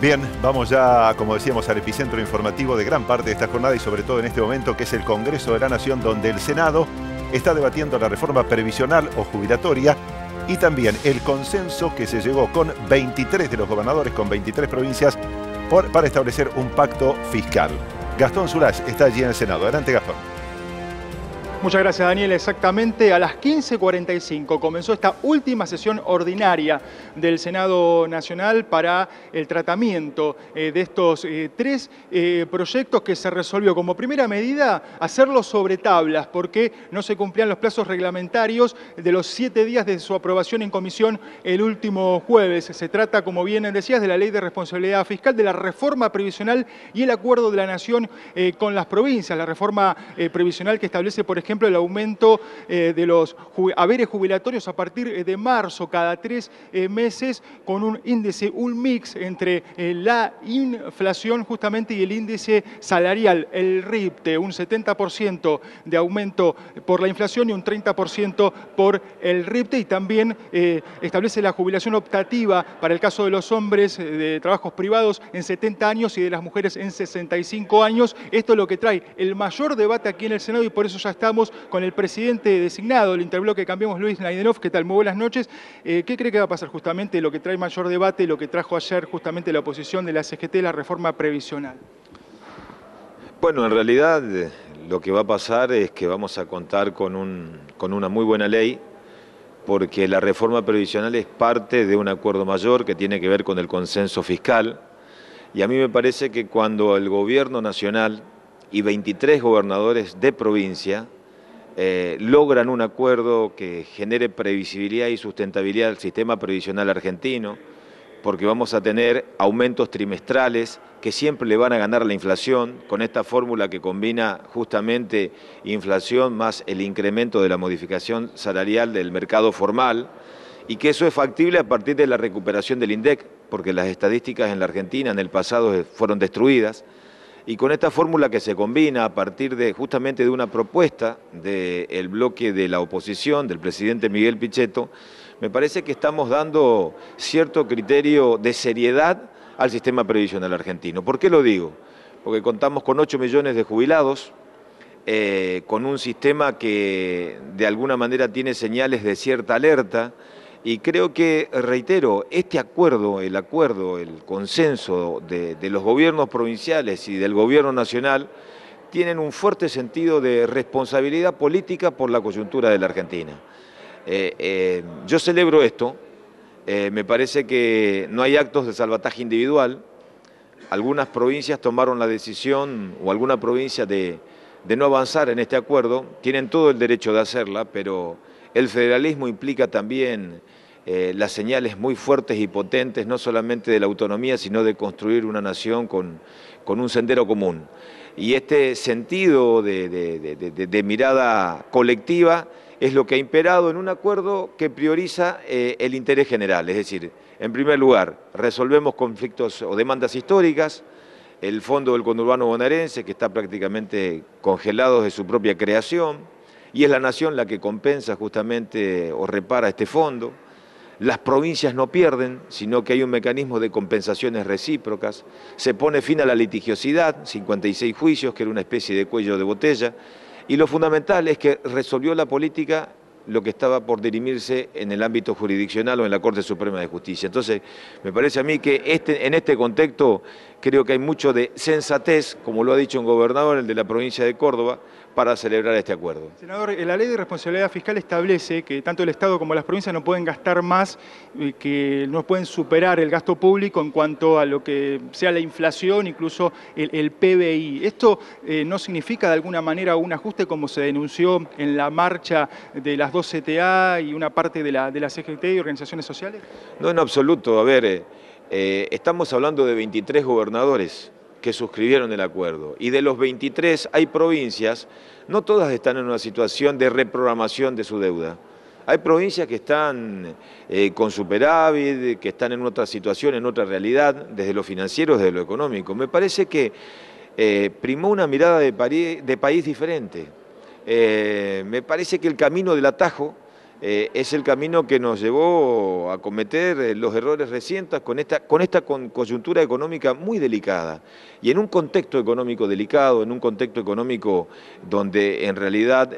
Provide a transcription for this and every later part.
Bien, vamos ya, como decíamos, al epicentro informativo de gran parte de esta jornada y sobre todo en este momento, que es el Congreso de la Nación, donde el Senado está debatiendo la reforma previsional o jubilatoria y también el consenso que se llegó con 23 de los gobernadores, con 23 provincias, para establecer un pacto fiscal. Gastón Zulás está allí en el Senado. Adelante, Gastón. Muchas gracias, Daniel. Exactamente a las 15:45 comenzó esta última sesión ordinaria del Senado Nacional para el tratamiento de estos tres proyectos que se resolvió como primera medida hacerlos sobre tablas porque no se cumplían los plazos reglamentarios de los 7 días de su aprobación en comisión el último jueves. Se trata, como bien decías, de la Ley de Responsabilidad Fiscal, de la reforma previsional y el acuerdo de la Nación con las provincias. La reforma previsional que establece, por ejemplo, el aumento de los haberes jubilatorios a partir de marzo cada 3 meses con un índice, un mix entre la inflación justamente y el índice salarial, el RIPTE, un 70% de aumento por la inflación y un 30% por el RIPTE, y también establece la jubilación optativa para el caso de los hombres de trabajos privados en 70 años y de las mujeres en 65 años. Esto es lo que trae el mayor debate aquí en el Senado y por eso ya estamos con el presidente designado del interbloque Cambiemos, Luis Naidenov. ¿Qué tal? Muy buenas noches. ¿Qué cree que va a pasar justamente lo que trae mayor debate, lo que trajo ayer justamente la oposición de la CGT, la reforma previsional? Bueno, en realidad lo que va a pasar es que vamos a contar con una muy buena ley, porque la reforma previsional es parte de un acuerdo mayor que tiene que ver con el consenso fiscal, y a mí me parece que cuando el gobierno nacional y 23 gobernadores de provincia logran un acuerdo que genere previsibilidad y sustentabilidad al sistema previsional argentino, porque vamos a tener aumentos trimestrales que siempre le van a ganar la inflación, con esta fórmula que combina justamente inflación más el incremento de la modificación salarial del mercado formal, y que eso es factible a partir de la recuperación del INDEC, porque las estadísticas en la Argentina en el pasado fueron destruidas. Y con esta fórmula que se combina a partir justamente de una propuesta del bloque de la oposición, del presidente Miguel Pichetto, me parece que estamos dando cierto criterio de seriedad al sistema previsional argentino. ¿Por qué lo digo? Porque contamos con 8 millones de jubilados, con un sistema que de alguna manera tiene señales de cierta alerta. Y creo que, reitero, este acuerdo, el consenso de los gobiernos provinciales y del gobierno nacional tienen un fuerte sentido de responsabilidad política por la coyuntura de la Argentina. Yo celebro esto, me parece que no hay actos de salvataje individual. Algunas provincias tomaron la decisión, o alguna provincia, de no avanzar en este acuerdo. Tienen todo el derecho de hacerla, pero el federalismo implica también las señales muy fuertes y potentes, no solamente de la autonomía, sino de construir una nación con un sendero común. Y este sentido de mirada colectiva es lo que ha imperado en un acuerdo que prioriza el interés general. Es decir, en primer lugar, resolvemos conflictos o demandas históricas, el fondo del conurbano bonaerense, que está prácticamente congelado de su propia creación, y es la Nación la que compensa justamente o repara este fondo. Las provincias no pierden, sino que hay un mecanismo de compensaciones recíprocas. Se pone fin a la litigiosidad, 56 juicios, que era una especie de cuello de botella. Y lo fundamental es que resolvió la política lo que estaba por dirimirse en el ámbito jurisdiccional o en la Corte Suprema de Justicia. Entonces, me parece a mí que en este contexto creo que hay mucho de sensatez, como lo ha dicho un gobernador, el de la provincia de Córdoba, para celebrar este acuerdo. Senador, la Ley de Responsabilidad Fiscal establece que tanto el Estado como las provincias no pueden gastar más, que no pueden superar el gasto público en cuanto a lo que sea la inflación, incluso el PBI. ¿Esto no significa de alguna manera un ajuste como se denunció en la marcha de las 2 CTA y una parte de la CGT y organizaciones sociales? No, en absoluto. A ver, estamos hablando de 23 gobernadores que suscribieron el acuerdo, y de los 23 hay provincias, no todas están en una situación de reprogramación de su deuda. Hay provincias que están con superávit, que están en otra situación, en otra realidad, desde lo financiero, desde lo económico. Me parece que primó una mirada de país diferente. Me parece que el camino del atajo es el camino que nos llevó a cometer los errores recientes con esta coyuntura económica muy delicada. Y en un contexto económico delicado, en un contexto económico donde en realidad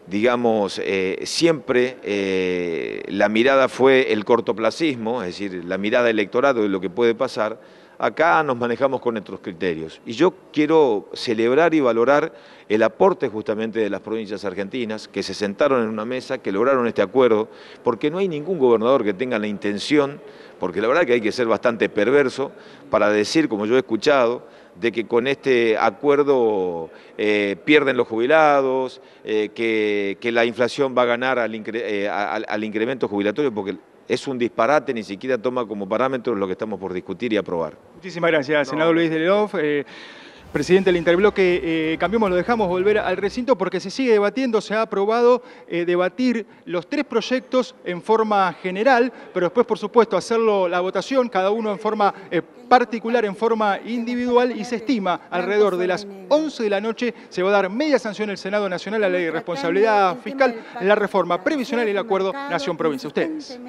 digamos, siempre la mirada fue el cortoplacismo, es decir, la mirada electorado de lo que puede pasar. Acá nos manejamos con nuestros criterios. Y yo quiero celebrar y valorar el aporte justamente de las provincias argentinas, que se sentaron en una mesa, que lograron este acuerdo, porque no hay ningún gobernador que tenga la intención, porque la verdad que hay que ser bastante perverso para decir, como yo he escuchado, de que con este acuerdo pierden los jubilados, que la inflación va a ganar al incremento jubilatorio, porque es un disparate, ni siquiera toma como parámetro lo que estamos por discutir y aprobar. Muchísimas gracias, senador Luis Deledov. Presidente del Interbloque, cambiamos, lo dejamos volver al recinto porque se sigue debatiendo, se ha aprobado debatir los 3 proyectos en forma general, pero después, por supuesto, hacerlo la votación, cada uno en forma particular, en forma individual, y se estima alrededor de las 11 de la noche se va a dar media sanción el Senado Nacional a la Ley de Responsabilidad Fiscal, la reforma previsional y el acuerdo Nación-Provincia. Ustedes.